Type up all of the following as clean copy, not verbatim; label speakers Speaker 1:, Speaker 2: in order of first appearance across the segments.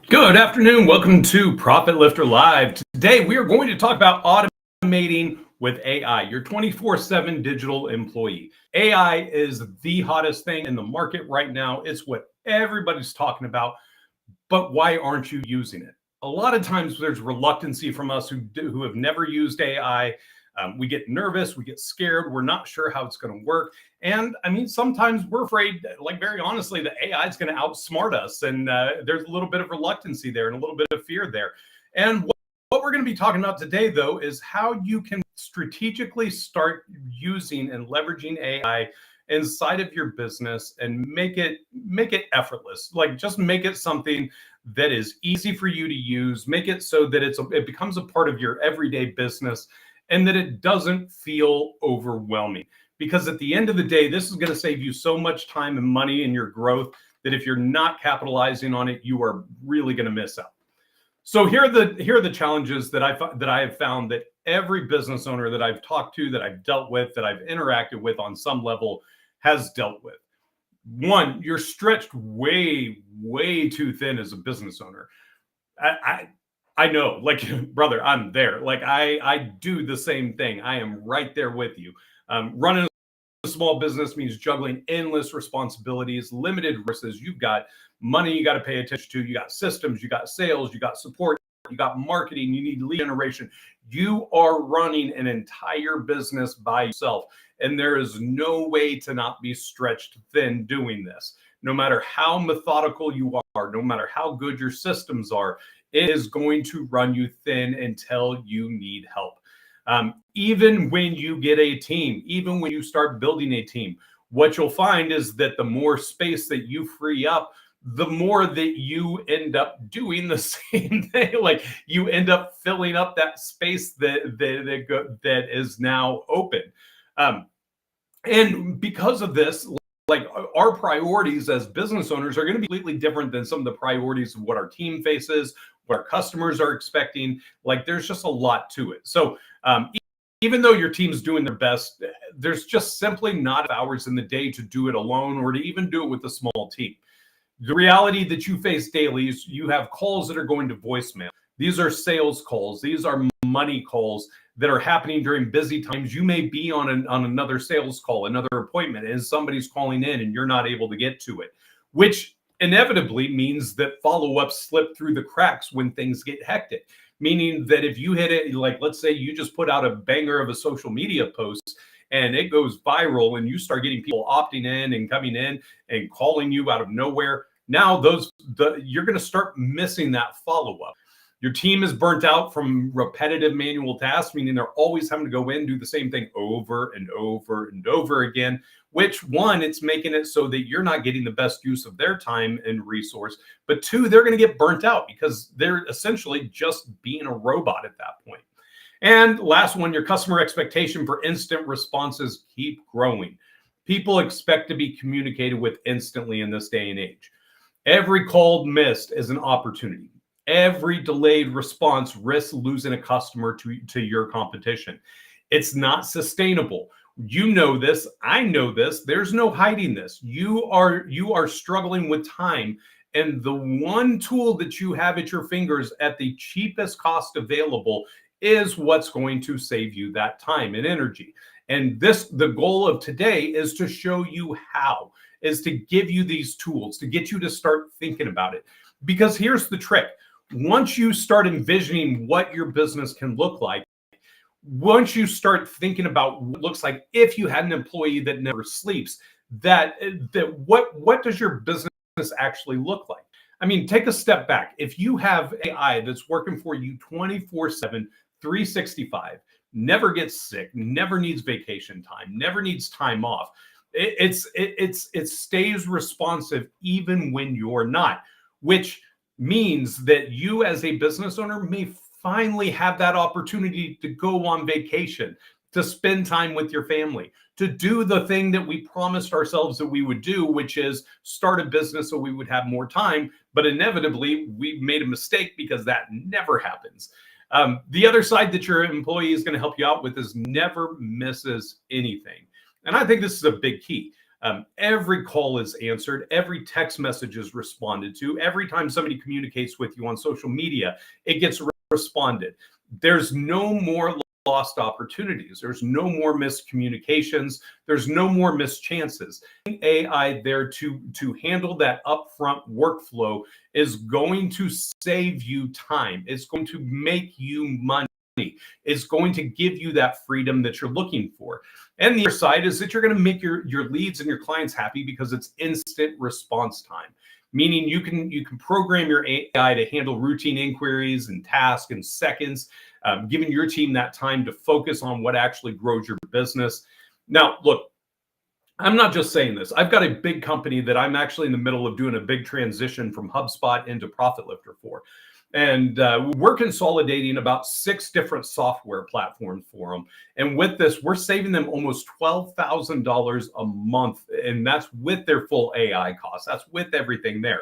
Speaker 1: Good afternoon. Welcome to Profit Lifter Live. Today, we are going to talk about automating with AI, your 24/7 digital employee. AI is the hottest thing in the market right now. It's what everybody's talking about, but why aren't you using it? A lot of times there's reluctancy from us who have never used AI. We get nervous, we get scared, we're not sure how it's going to work. And I mean, sometimes we're afraid, like very honestly, that AI is going to outsmart us. And there's a little bit of reluctancy there and a little bit of fear there. And what we're going to be talking about today, though, is how you can strategically start using and leveraging AI inside of your business and make it effortless. Like just make it something that is easy for you to use. Make it so that it becomes a part of your everyday business and that it doesn't feel overwhelming. Because at the end of the day, this is going to save you so much time and money in your growth that if you're not capitalizing on it, you are really going to miss out. So here are the challenges that I have found that every business owner that I've talked to, that I've dealt with, that I've interacted with on some level has dealt with. One, you're stretched way too thin as a business owner. I know, like, brother, I'm there. Like, I do the same thing. I am right there with you. Running a small business means juggling endless responsibilities, limited resources. You've got money you got to pay attention to. You got systems, you got sales, you got support, you got marketing, you need lead generation. You are running an entire business by yourself. And there is no way to not be stretched thin doing this. No matter how methodical you are, no matter how good your systems are, it is going to run you thin until you need help. Even when you get a team, even when you start building a team, what you'll find is that the more space that you free up, the more that you end up doing the same thing. Like you end up filling up that space that is now open. And because of this, like our priorities as business owners are going to be completely different than some of the priorities of what our team faces, what our customers are expecting. Like there's just a lot to it. So even though your team's doing their best, there's just simply not hours in the day to do it alone or to even do it with a small team. The reality that you face daily is you have calls that are going to voicemail. These are sales calls. These are money calls that are happening during busy times. You may be on another sales call, another appointment, and somebody's calling in and you're not able to get to it, which inevitably means that follow-ups slip through the cracks when things get hectic. Meaning that if you hit it, like let's say you just put out a banger of a social media post and it goes viral and you start getting people opting in and coming in and calling you out of nowhere, now you're going to start missing that follow-up. Your team is burnt out from repetitive manual tasks, meaning they're always having to go in and do the same thing over and over and over again, which one, it's making it so that you're not getting the best use of their time and resource, but two, they're going to get burnt out because they're essentially just being a robot at that point. And last one, your customer expectation for instant responses keep growing. People expect to be communicated with instantly in this day and age. Every call missed is an opportunity. Every delayed response risks losing a customer to your competition. It's not sustainable. You know this. I know this. There's no hiding this. You are struggling with time. And the one tool that you have at your fingers at the cheapest cost available is what's going to save you that time and energy. And the goal of today is to show you how, is to give you these tools, to get you to start thinking about it. Because here's the trick. Once you start envisioning what your business can look like, once you start thinking about what it looks like if you had an employee that never sleeps, what does your business actually look like? I mean, take a step back. If you have AI that's working for you 24/7, 365, never gets sick, never needs vacation time, never needs time off, it stays responsive even when you're not, which means that you as a business owner may finally have that opportunity to go on vacation, to spend time with your family, to do the thing that we promised ourselves that we would do, which is start a business so we would have more time. But inevitably, we made a mistake because that never happens. The other side that your employee is going to help you out with is never misses anything. And I think this is a big key. Every call is answered. Every text message is responded to. Every time somebody communicates with you on social media, it gets responded. There's no more lost opportunities. There's no more miscommunications. There's no more missed chances. AI there to handle that upfront workflow is going to save you time. It's going to make you money. It's going to give you that freedom that you're looking for. And the other side is that you're going to make your leads and your clients happy because it's instant response time. Meaning you can program your AI to handle routine inquiries and tasks in seconds, giving your team that time to focus on what actually grows your business. Now, look, I'm not just saying this. I've got a big company that I'm actually in the middle of doing a big transition from HubSpot into ProfitLifter for. And we're consolidating about 6 different software platforms for them. And with this, we're saving them almost $12,000 a month. And that's with their full AI costs. That's with everything there.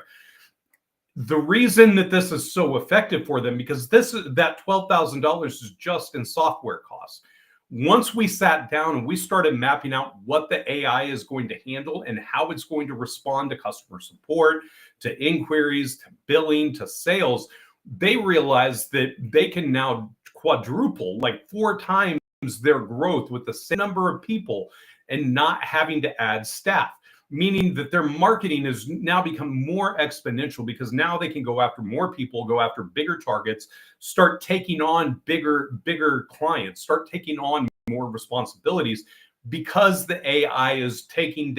Speaker 1: The reason that this is so effective for them, because that $12,000 is just in software costs. Once we sat down and we started mapping out what the AI is going to handle and how it's going to respond to customer support, to inquiries, to billing, to sales, they realized that they can now quadruple, like 4 times their growth with the same number of people and not having to add staff, meaning that their marketing has now become more exponential because now they can go after more people, go after bigger targets, start taking on bigger clients, start taking on more responsibilities because the AI is taking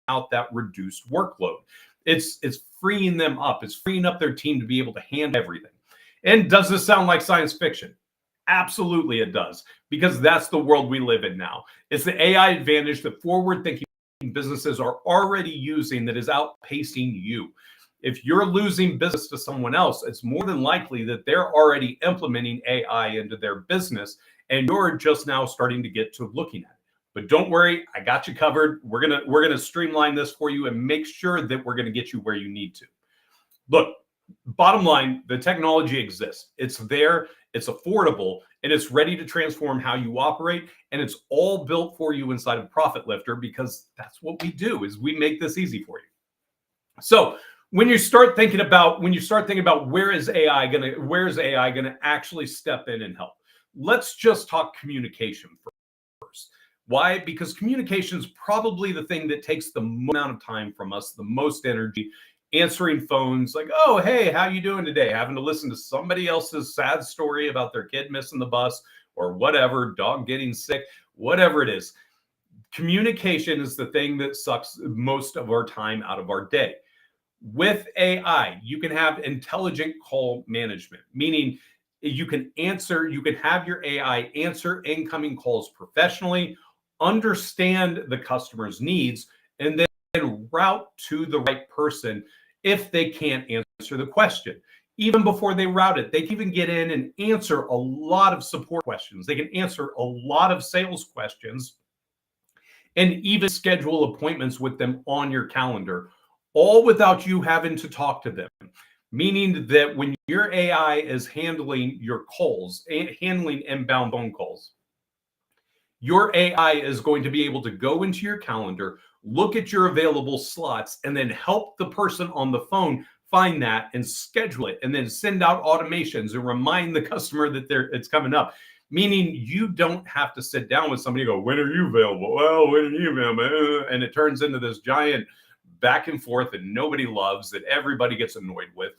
Speaker 1: out that reduced workload. It's freeing them up. It's freeing up their team to be able to handle everything. And does this sound like science fiction? Absolutely it does, because that's the world we live in now. It's the AI advantage that forward-thinking businesses are already using that is outpacing you. If you're losing business to someone else, it's more than likely that they're already implementing AI into their business, and you're just now starting to get to looking at it. But don't worry, I got you covered. We're gonna streamline this for you and make sure that we're gonna get you where you need to. Look, bottom line, the technology exists. It's there, it's affordable, and it's ready to transform how you operate. And it's all built for you inside of ProfitLifter, because that's what we do, is we make this easy for you. So when you start thinking about where is AI gonna actually step in and help, let's just talk communication first. Why? Because communication is probably the thing that takes the most amount of time from us, the most energy. Answering phones like, oh, hey, how you doing today? Having to listen to somebody else's sad story about their kid missing the bus or whatever, dog getting sick, whatever it is. Communication is the thing that sucks most of our time out of our day. With AI, you can have intelligent call management, meaning you can have your AI answer incoming calls professionally, understand the customer's needs, and then route to the right person if they can't answer the question. Even before they route it, they can even get in and answer a lot of support questions. They can answer a lot of sales questions and even schedule appointments with them on your calendar, all without you having to talk to them. Meaning that when your AI is handling your calls, handling inbound phone calls, your AI is going to be able to go into your calendar, look at your available slots, and then help the person on the phone find that and schedule it, and then send out automations and remind the customer that it's coming up. Meaning you don't have to sit down with somebody and go, when are you available? Well, when are you available? And it turns into this giant back and forth that nobody loves, that everybody gets annoyed with.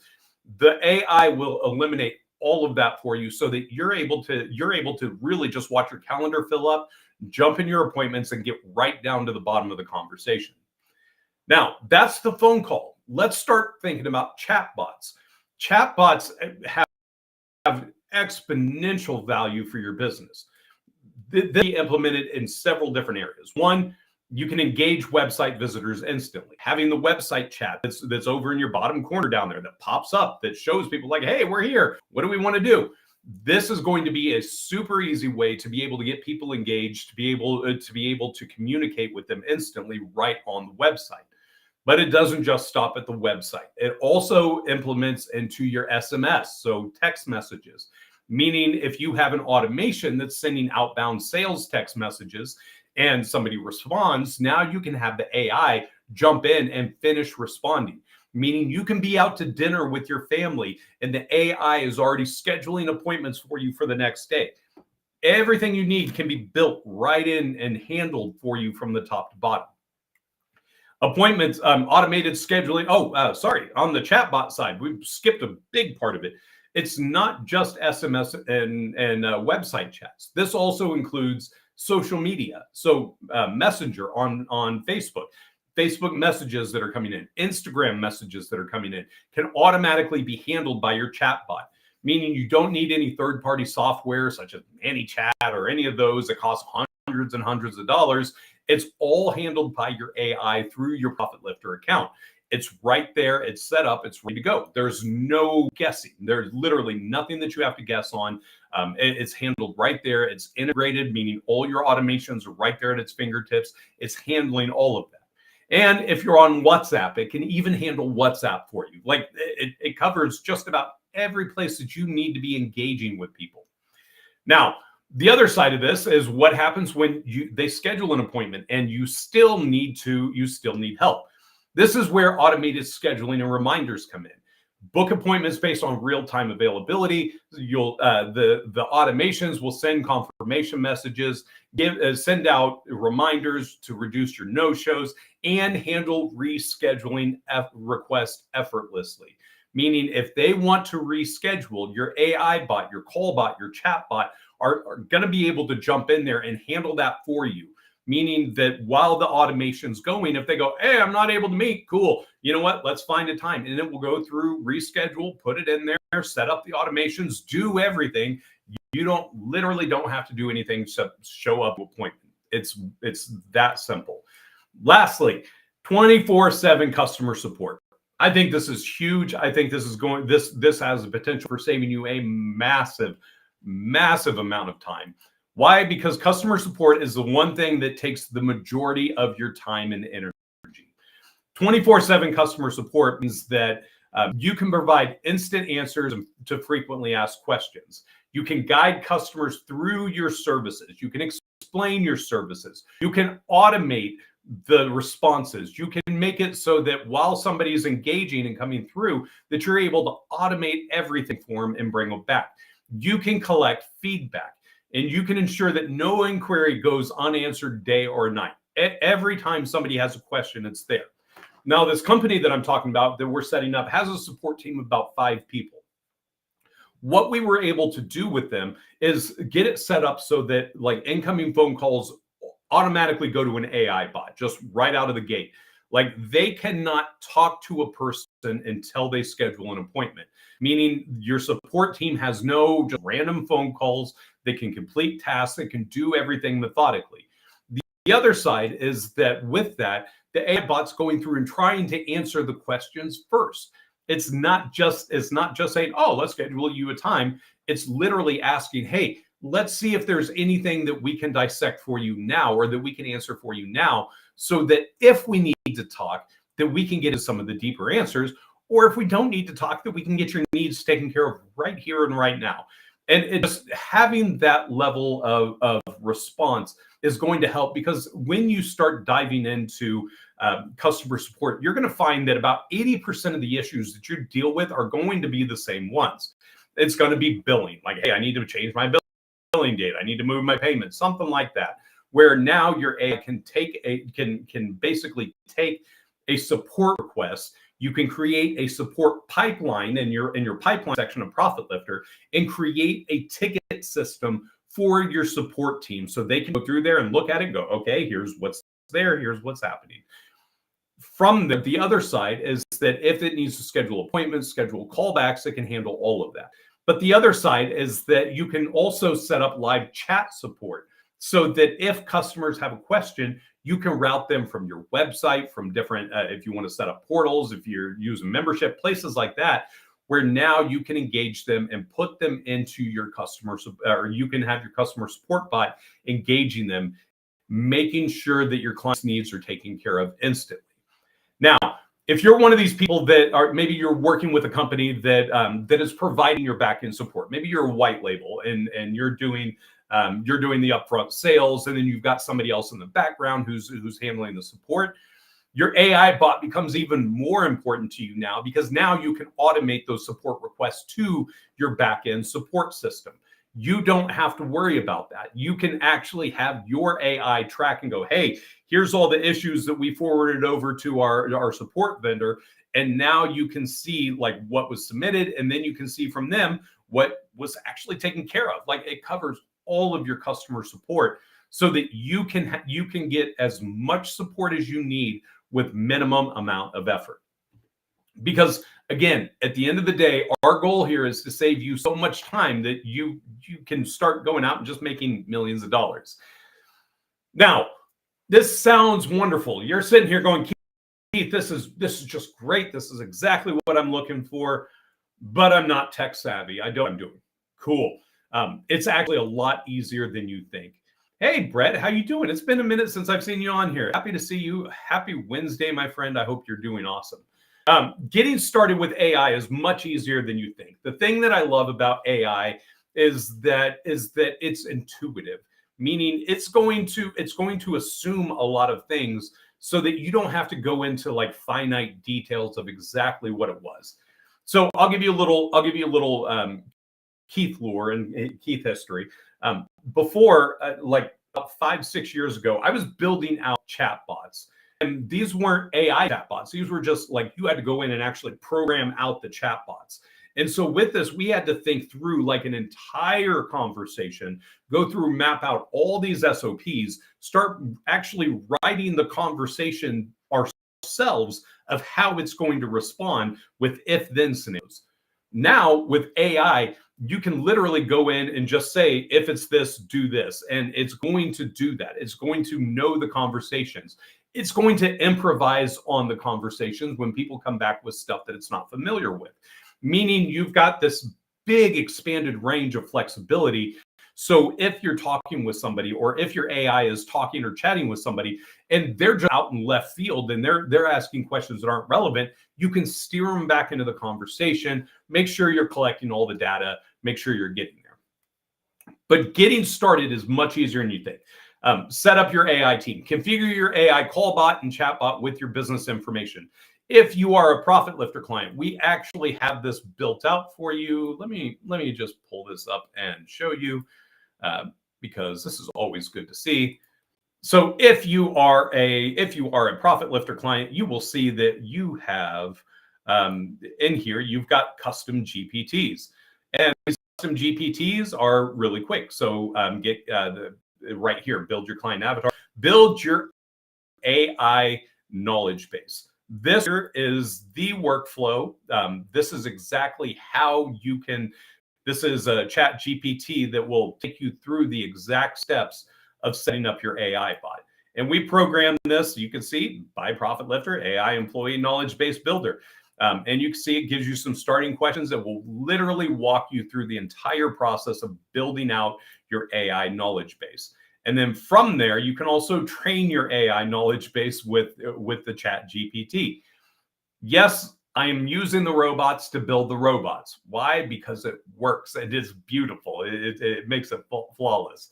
Speaker 1: The AI will eliminate all of that for you so that you're able to really just watch your calendar fill up, jump in your appointments, and get right down to the bottom of the conversation. Now, that's the phone call. Let's start thinking about chatbots. Chatbots have exponential value for your business. They implemented in several different areas. One, you can engage website visitors instantly. Having the website chat that's over in your bottom corner down there that pops up, that shows people like, hey, we're here. What do we want to do? This is going to be a super easy way to be able to get people engaged, to be able to communicate with them instantly right on the website. But it doesn't just stop at the website. It also implements into your SMS, so text messages. Meaning if you have an automation that's sending outbound sales text messages, and somebody responds, now you can have the AI jump in and finish responding. Meaning you can be out to dinner with your family and the AI is already scheduling appointments for you for the next day. Everything you need can be built right in and handled for you from the top to bottom. Appointments, automated scheduling. Sorry, on the chatbot side, we skipped a big part of it. It's not just SMS and website chats. This also includes social media. So Messenger on Facebook. Facebook messages that are coming in, Instagram messages that are coming in can automatically be handled by your chatbot, meaning you don't need any third-party software such as ManyChat or any of those that cost hundreds and hundreds of dollars. It's all handled by your AI through your ProfitLifter account. It's right there. It's set up. It's ready to go. There's no guessing. There's literally nothing that you have to guess on. It's handled right there. It's integrated, meaning all your automations are right there at its fingertips. It's handling all of that. And if you're on WhatsApp, it can even handle WhatsApp for you. Like it covers just about every place that you need to be engaging with people. Now, the other side of this is what happens when they schedule an appointment and you still need help. This is where automated scheduling and reminders come in. Book appointments based on real-time availability. The automations will send confirmation messages, send out reminders to reduce your no-shows, and handle rescheduling requests effortlessly. Meaning, if they want to reschedule, your AI bot, your call bot, your chat bot are going to be able to jump in there and handle that for you. Meaning that while the automation's going, if they go, hey, I'm not able to meet, cool. You know what? Let's find a time. And it will go through, reschedule, put it in there, set up the automations, do everything. You literally don't have to do anything except show up to appointment. It's that simple. Lastly, 24/7 customer support. I think this is huge. I think this has the potential for saving you a massive amount of time. Why? Because customer support is the one thing that takes the majority of your time and energy. 24/7 customer support means that you can provide instant answers to frequently asked questions. You can guide customers through your services. You can explain your services. You can automate the responses. You can make it so that while somebody is engaging and coming through, that you're able to automate everything for them and bring them back. You can collect feedback. And you can ensure that no inquiry goes unanswered day or night. Every time somebody has a question, it's there. Now, this company that I'm talking about that we're setting up has a support team of about 5 people. What we were able to do with them is get it set up so that like incoming phone calls automatically go to an AI bot just right out of the gate. Like they cannot talk to a person until they schedule an appointment, meaning your support team has no just random phone calls. They can complete tasks. They can do everything methodically. The other side is that with that, the AI bot's going through and trying to answer the questions first. It's not just saying, oh, let's schedule you a time. It's literally asking, hey, let's see if there's anything that we can dissect for you now or that we can answer for you now, so that if we need to talk, that we can get to some of the deeper answers, or if we don't need to talk, that we can get your needs taken care of right here and right now. And it's having that level of response is going to help, because when you start diving into customer support, you're going to find that about 80% of the issues that you deal with are going to be the same ones. It's going to be billing, like, hey, I need to change my billing date. I need to move my payment, something like that, where now your AI can basically take a support request. You can create a support pipeline in your pipeline section of ProfitLifter and create a ticket system for your support team, so they can go through there and look at it and go, okay, here's what's there, here's what's happening. From the other side is that if it needs to schedule appointments, schedule callbacks, it can handle all of that. But the other side is that you can also set up live chat support, so that if customers have a question, you can route them from your website, from different, if you want to set up portals, if you're using membership, places like that, where now you can engage them and put them into your or you can have your customer support bot engaging them, making sure that your clients' needs are taken care of instantly. Now, if you're one of these people that are, maybe you're working with a company that is providing your back-end support, maybe you're a white label and you're doing You're doing the upfront sales, and then you've got somebody else in the background who's handling the support. Your AI bot becomes even more important to you now, because now you can automate those support requests to your back-end support system. You don't have to worry about that. You can actually have your AI track and go, hey, here's all the issues that we forwarded over to our support vendor. And now you can see like what was submitted, and then you can see from them what was actually taken care of. Like, it covers all of your customer support, so that you can get as much support as you need with minimum amount of effort. Because again, at the end of the day, our goal here is to save you so much time that you can start going out and just making millions of dollars. Now, this sounds wonderful. You're sitting here going, Keith, this is just great. This is exactly what I'm looking for, but I'm not tech savvy. I don't know what I'm doing. Cool. It's actually a lot easier than you think. Hey, Brett, how you doing? It's been a minute since I've seen you on here. Happy to see you. Happy Wednesday, my friend. I hope you're doing awesome. Getting started with AI is much easier than you think. The thing that I love about AI is that it's intuitive, meaning it's going to assume a lot of things, so that you don't have to go into like finite details of exactly what it was. So I'll give you a little Keith lore and Keith history. Before, like about 5-6 years ago, I was building out chatbots. And these weren't AI chatbots. These were just like, you had to go in and actually program out the chatbots. And so with this, we had to think through like an entire conversation, go through, map out all these SOPs, start actually writing the conversation ourselves of how it's going to respond with if-then scenarios. Now with AI, you can literally go in and just say, if it's this, do this. And it's going to do that. It's going to know the conversations. It's going to improvise on the conversations when people come back with stuff that it's not familiar with. Meaning you've got this big expanded range of flexibility. So if you're talking with somebody, or if your AI is talking or chatting with somebody, and they're just out in left field and they're asking questions that aren't relevant, you can steer them back into the conversation, make sure you're collecting all the data, make sure you're getting there. But getting started is much easier than you think. Set up your AI team, configure your AI call bot and chat bot with your business information. If you are a Profit Lifter client, we actually have this built out for you. Let me just pull this up and show you, because this is always good to see. So if you are a Profit Lifter client, you will see that you have in here, you've got custom GPTs, and these custom GPTs are really quick. So get right here, build your client avatar, build your AI knowledge base. This here is the workflow. This is exactly how you can. This is a chat GPT that will take you through the exact steps of setting up your AI bot. And we programmed this, you can see, by Profit Lifter, AI Employee Knowledge Base Builder. And you can see it gives you some starting questions that will literally walk you through the entire process of building out your AI knowledge base. And then from there, you can also train your AI knowledge base with the chat GPT. Yes, I am using the robots to build the robots. Why? Because it works. It is beautiful. It makes it flawless.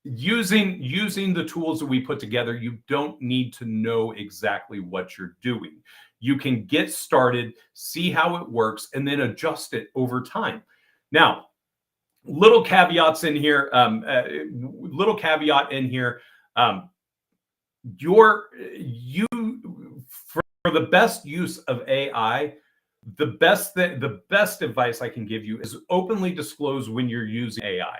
Speaker 1: Using the tools that we put together, you don't need to know exactly what you're doing. You can get started, see how it works, and then adjust it over time. Now, little caveats in here. Little caveat in here. For the best use of AI, the best advice I can give you is openly disclose when you're using AI.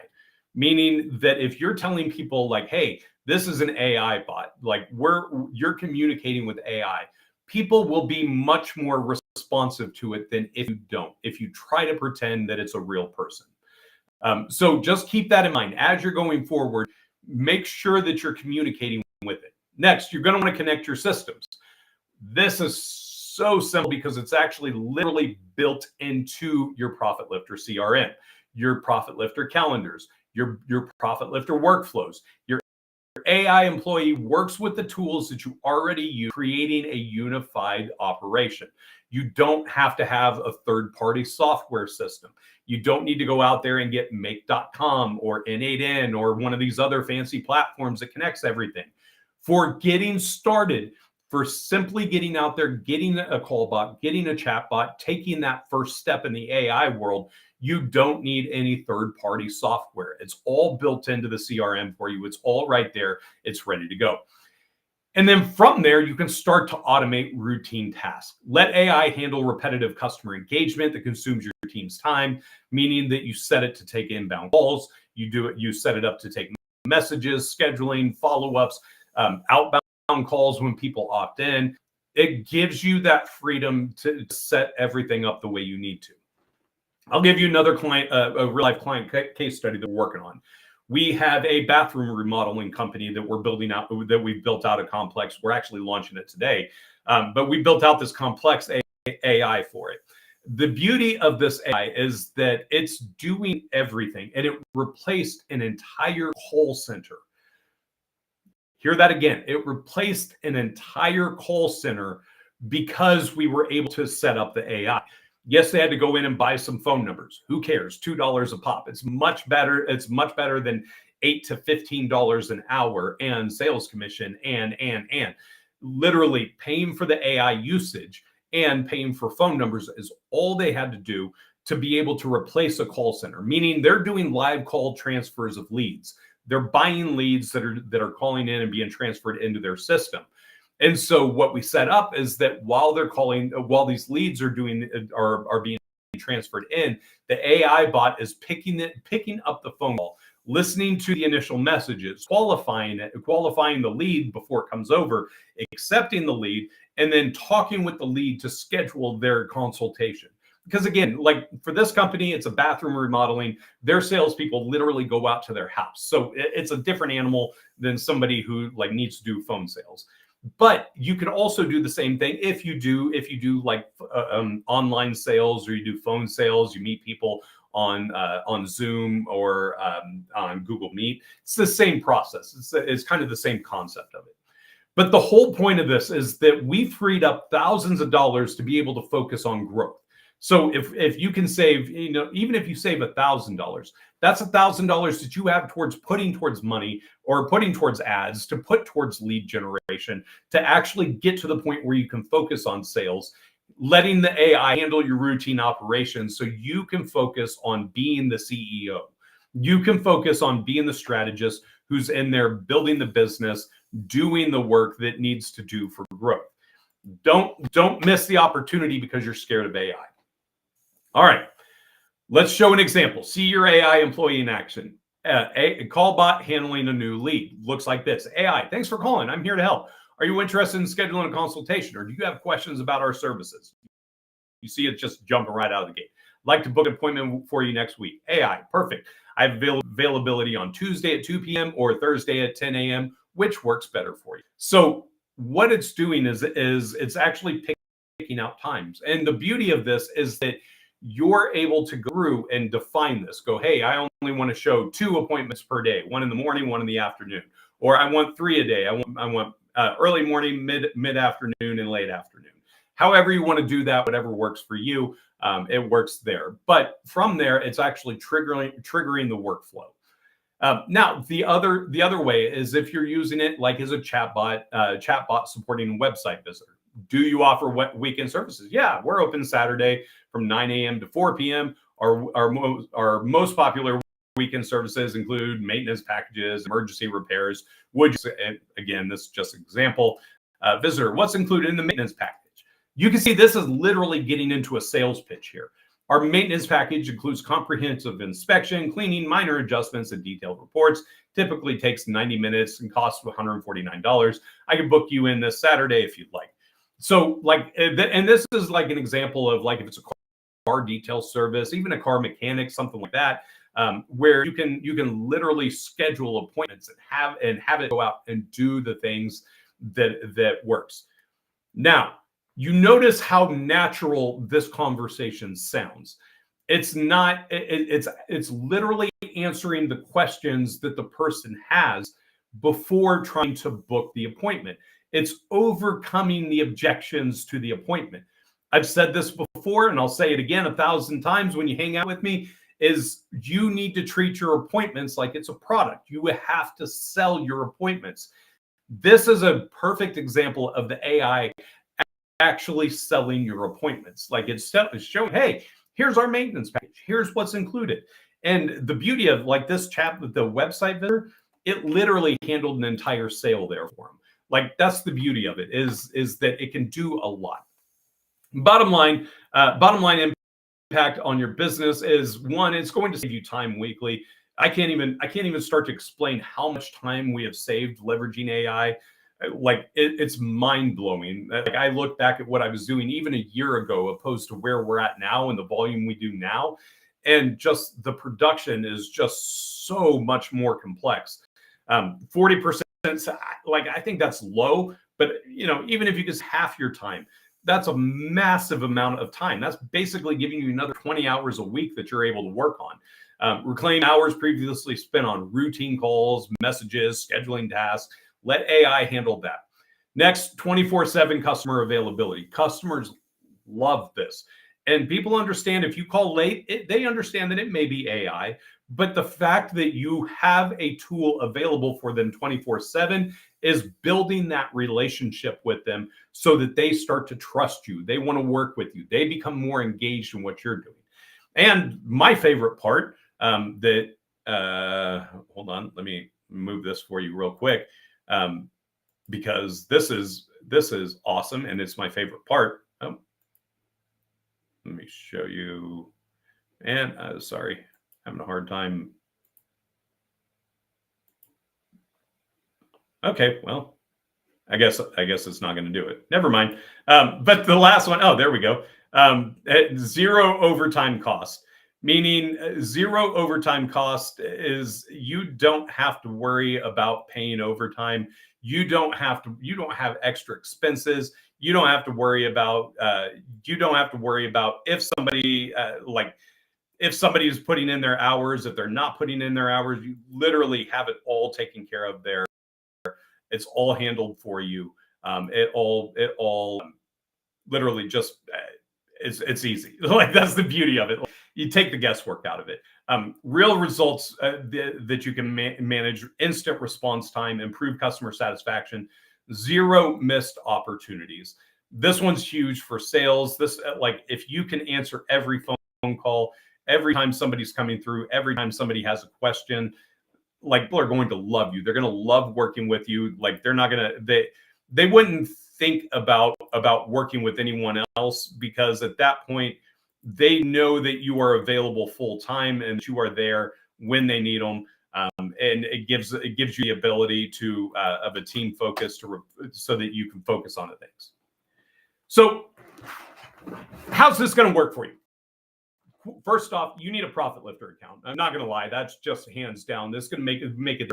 Speaker 1: Meaning that if you're telling people like, hey, this is an AI bot, like you're communicating with AI, people will be much more responsive to it than if you don't, if you try to pretend that it's a real person. So just keep that in mind as you're going forward. Make sure that you're communicating with it. Next, you're going to want to connect your systems. This is so simple because it's actually literally built into your Profit Lifter CRM, your Profit Lifter calendars, your Profit Lifter workflows, your AI employee works with the tools that you already use, creating a unified operation. You don't have to have a third-party software system. You don't need to go out there and get make.com or N8N or one of these other fancy platforms that connects everything. For getting started, for simply getting out there, getting a call bot, getting a chat bot, taking that first step in the AI world, you don't need any third-party software. It's all built into the CRM for you. It's all right there. It's ready to go. And then from there, you can start to automate routine tasks. Let AI handle repetitive customer engagement that consumes your team's time, meaning that you set it to take inbound calls. You set it up to take messages, scheduling, follow-ups, outbound calls when people opt in. It gives you that freedom to set everything up the way you need to. I'll give you another client, a real life client case study that we're working on. We have a bathroom remodeling company that we're building out, that we've built out a complex. We're actually launching it today, but we built out this complex AI for it. The beauty of this AI is that it's doing everything, and it replaced an entire call center. Hear that again. It replaced an entire call center because we were able to set up the AI. Yes, they had to go in and buy some phone numbers. Who cares? $2 a pop. It's much better. It's much better than $8 to $15 an hour and sales commission and literally paying for the AI usage and paying for phone numbers is all they had to do to be able to replace a call center, meaning they're doing live call transfers of leads. They're buying leads that are calling in and being transferred into their system. And so what we set up is that while while these leads are being transferred in, the AI bot is picking up the phone call, listening to the initial messages, qualifying the lead before it comes over, accepting the lead, and then talking with the lead to schedule their consultation. Because again, like for this company, it's a bathroom remodeling. Their salespeople literally go out to their house. So it's a different animal than somebody who like needs to do phone sales. But you can also do the same thing if you do like online sales, or you do phone sales. You meet people on Zoom or on Google Meet. It's the same process. It's kind of the same concept of it. But the whole point of this is that we freed up thousands of dollars to be able to focus on growth. So if you can save, even if you save $1,000, that's $1,000 that you have putting towards money or putting towards ads, to put towards lead generation, to actually get to the point where you can focus on sales, letting the AI handle your routine operations so you can focus on being the CEO. You can focus on being the strategist who's in there building the business, doing the work that needs to do for growth. Don't miss the opportunity because you're scared of AI. All right, let's show an example. See your AI employee in action. A call bot handling a new lead. Looks like this. AI, thanks for calling. I'm here to help. Are you interested in scheduling a consultation, or do you have questions about our services? You see it just jumping right out of the gate. Like to book an appointment for you next week. AI, perfect. I have availability on Tuesday at 2 p.m. or Thursday at 10 a.m. Which works better for you? So what it's doing is it's actually picking out times. And the beauty of this is that you're able to go through and define this. Go, hey, I only want to show 2 appointments per day, 1 in the morning, 1 in the afternoon, or I want 3 a day. I want early morning, mid afternoon, and late afternoon. However you want to do that, whatever works for you, it works there. But from there, it's actually triggering the workflow. Now, the other way is if you're using it like as a chatbot supporting a website visitor. Do you offer weekend services? Yeah, we're open Saturday from 9 a.m. to 4 p.m. Our most popular weekend services include maintenance packages, emergency repairs. Again, this is just an example. Visitor, what's included in the maintenance package? You can see this is literally getting into a sales pitch here. Our maintenance package includes comprehensive inspection, cleaning, minor adjustments, and detailed reports. Typically takes 90 minutes and costs $149. I can book you in this Saturday if you'd like. So and this is like an example of like if it's a car detail service, even a car mechanic, something like that, where you can literally schedule appointments and have it go out and do the things that works. Now, you notice how natural this conversation sounds. It's not, it's literally answering the questions that the person has before trying to book the appointment. It's overcoming the objections to the appointment. I've said this before, and I'll say it again 1,000 times when you hang out with me, is you need to treat your appointments like it's a product. You have to sell your appointments. This is a perfect example of the AI actually selling your appointments. Like it's showing, hey, here's our maintenance package. Here's what's included. And the beauty of like this chat with the website visitor, it literally handled an entire sale there for him. Like that's the beauty of it is that it can do a lot. Bottom line impact on your business is one, it's going to save you time weekly. I can't even start to explain how much time we have saved leveraging AI. Like it's mind blowing. Like I look back at what I was doing even a year ago, opposed to where we're at now and the volume we do now, and just the production is just so much more complex. 40%, like I think that's low, but even if you just half your time, that's a massive amount of time. That's basically giving you another 20 hours a week that you're able to work on. Reclaim hours previously spent on routine calls, messages, scheduling tasks. Let AI handle that. Next, 24/7 customer availability. Customers love this. And people understand if you call late, they understand that it may be AI, but the fact that you have a tool available for them 24/7 is building that relationship with them so that they start to trust you. They want to work with you. They become more engaged in what you're doing. And my favorite part hold on, let me move this for you real quick, because this is awesome and it's my favorite part. Let me show you. And sorry, having a hard time. Okay, well, I guess it's not going to do it. Never mind. But the last one, oh, there we go. Zero overtime cost, meaning zero overtime cost is you don't have to worry about paying overtime. You don't have extra expenses. You don't have to worry about if somebody if somebody is putting in their hours, if they're not putting in their hours. You literally have it all taken care of there. It's all handled for you. It all literally just it's easy. Like that's the beauty of it. You take the guesswork out of it. Real results that you can manage: instant response time, improve customer satisfaction, zero missed opportunities. This one's huge for sales. This like if you can answer every phone call, every time somebody's coming through, every time somebody has a question, like people are going to love you. They're going to love working with you. Like they're not going to they wouldn't think about working with anyone else, because at that point they know that you are available full time and that you are there when they need them. And it gives you the ability to of a team focus so that you can focus on the things. So how's this going to work for you? First off, you need a Profit Lifter account. I'm not going to lie, that's just hands down. This is going to make it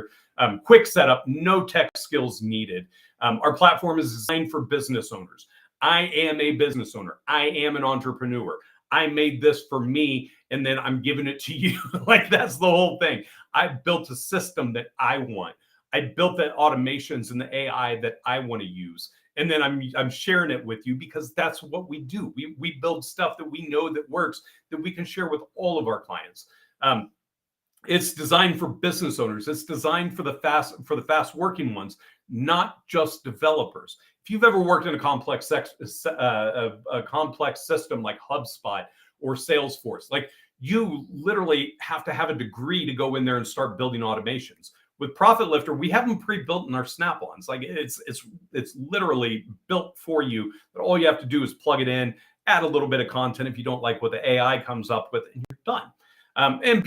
Speaker 1: quick setup, no tech skills needed. Our platform is designed for business owners. I am a business owner. I am an entrepreneur. I made this for me, and then I'm giving it to you. Like that's the whole thing. I built a system that I want. I built the automations and the AI that I want to use. And then I'm sharing it with you because that's what we do. We build stuff that we know that works, that we can share with all of our clients. It's designed for business owners. It's designed for the fast working ones, not just developers. If you've ever worked in a complex system like HubSpot or Salesforce, like you literally have to have a degree to go in there and start building automations. With Profit Lifter, we have them pre-built in our Snap-ons. Like it's literally built for you. But all you have to do is plug it in, add a little bit of content if you don't like what the AI comes up with, and you're done. And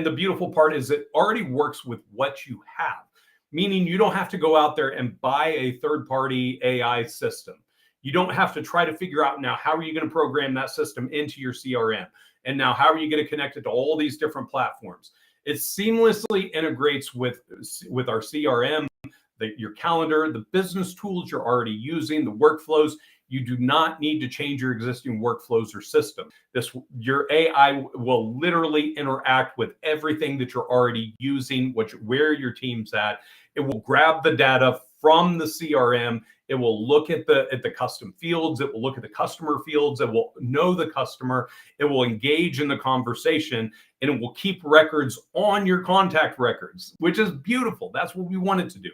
Speaker 1: the beautiful part is it already works with what you have, meaning you don't have to go out there and buy a third-party AI system. You don't have to try to figure out now how are you going to program that system into your CRM, and now how are you going to connect it to all these different platforms. It seamlessly integrates with our CRM, your calendar, the business tools you're already using, the workflows. You do not need to change your existing workflows or system. Your AI will literally interact with everything that you're already using, where your team's at. It will grab the data from the CRM. It will look at the custom fields. It will look at the customer fields. It will know the customer. It will engage in the conversation, and it will keep records on your contact records, which is beautiful. That's what we want it to do.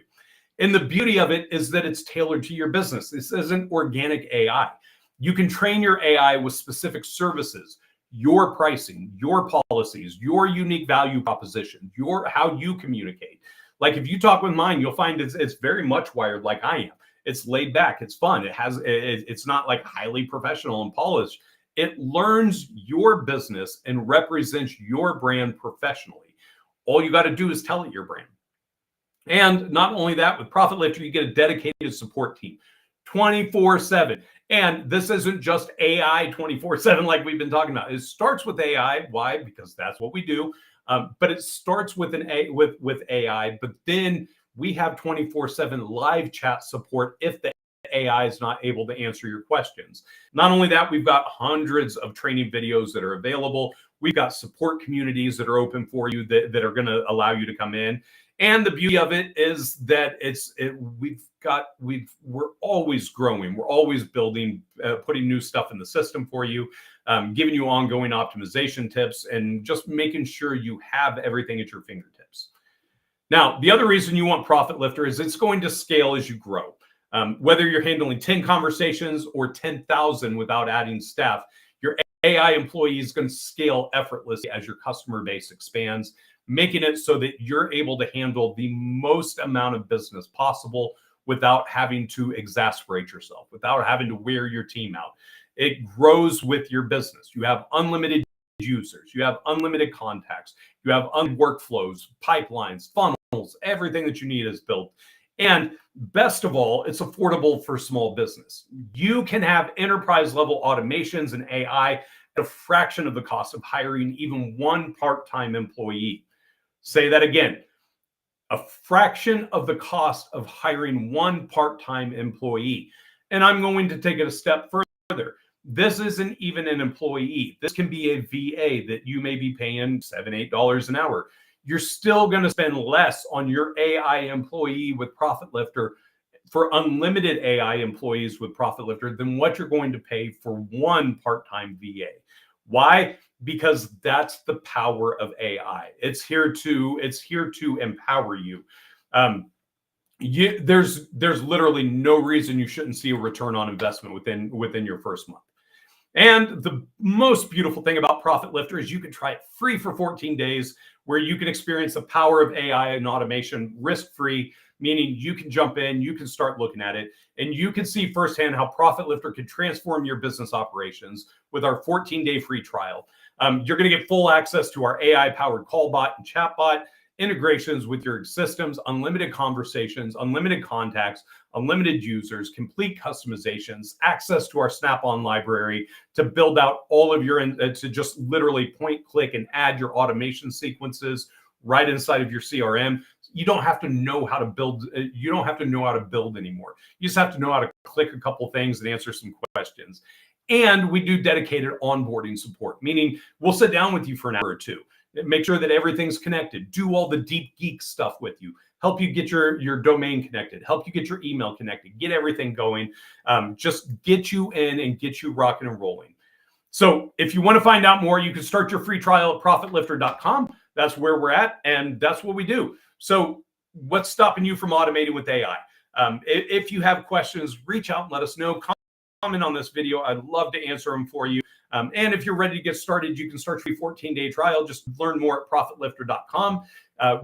Speaker 1: And the beauty of it is that it's tailored to your business. This isn't organic AI. You can train your AI with specific services, your pricing, your policies, your unique value proposition, your how you communicate. Like if you talk with mine, you'll find it's very much wired like I am. It's laid back. It's fun. It's not like highly professional and polished. It learns your business and represents your brand professionally. All you got to do is tell it your brand. And not only that, with Profit Lifter, you get a dedicated support team 24/7. And this isn't just AI 24/7 like we've been talking about. It starts with AI. Why? Because that's what we do. But it starts with with AI. But then we have 24/7 live chat support if the AI is not able to answer your questions. Not only that, we've got hundreds of training videos that are available. We've got support communities that are open for you that are going to allow you to come in. And the beauty of it is that we're always growing. We're always building, putting new stuff in the system for you, giving you ongoing optimization tips, and just making sure you have everything at your fingertips. Now, the other reason you want Profit Lifter is it's going to scale as you grow. Whether you're handling 10 conversations or 10,000 without adding staff, your AI employee is going to scale effortlessly as your customer base expands, making it so that you're able to handle the most amount of business possible without having to exasperate yourself, without having to wear your team out. It grows with your business. You have unlimited users, you have unlimited contacts, you have workflows, pipelines, funnels, everything that you need is built. And best of all, it's affordable for small business. You can have enterprise level automations and AI at a fraction of the cost of hiring even one part-time employee. Say that again, a fraction of the cost of hiring one part-time employee. And I'm going to take it a step further. This isn't even an employee. This can be a VA that you may be paying $7, $8 an hour. You're still going to spend less on your AI employee with Profit Lifter for unlimited AI employees with Profit Lifter than what you're going to pay for one part-time VA. Why? Because that's the power of AI. It's here to empower you. There's literally no reason you shouldn't see a return on investment within your first month. And the most beautiful thing about Profit Lifter is you can try it free for 14 days, where you can experience the power of AI and automation risk-free, meaning you can jump in, you can start looking at it, and you can see firsthand how Profit Lifter can transform your business operations with our 14-day free trial. You're going to get full access to our AI-powered callbot and chatbot, integrations with your systems, unlimited conversations, unlimited contacts, unlimited users, complete customizations, access to our Snap-on library to build out all of your, to just literally point, click, and add your automation sequences right inside of your CRM. You don't have to know how to build. You don't have to know how to build anymore. You just have to know how to click a couple things and answer some questions. And we do dedicated onboarding support, meaning we'll sit down with you for an hour or two, make sure that everything's connected, do all the deep geek stuff with you, help you get your domain connected, help you get your email connected, get everything going, just get you in and get you rocking and rolling. So if you want to find out more, you can start your free trial at profitlifter.com. That's where we're at, and that's what we do. So what's stopping you from automating with AI? If you have questions, reach out and let us know. Comment on this video. I'd love to answer them for you. And if you're ready to get started, you can start your 14-day trial. Just learn more at profitlifter.com.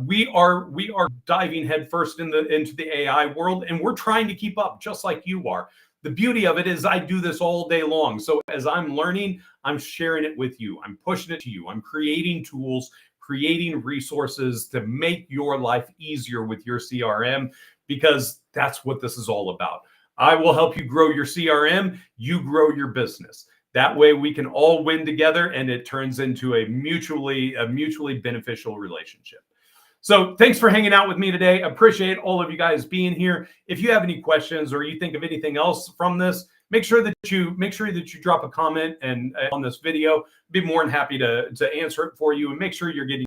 Speaker 1: We are diving headfirst into the AI world, and we're trying to keep up just like you are. The beauty of it is I do this all day long. So as I'm learning, I'm sharing it with you. I'm pushing it to you. I'm creating tools, creating resources to make your life easier with your CRM, because that's what this is all about. I will help you grow your CRM, you grow your business. That way we can all win together, and it turns into a mutually beneficial relationship. So thanks for hanging out with me today. Appreciate all of you guys being here. If you have any questions or you think of anything else from this, make sure that you drop a comment and on this video. Be more than happy to answer it for you, and make sure you're getting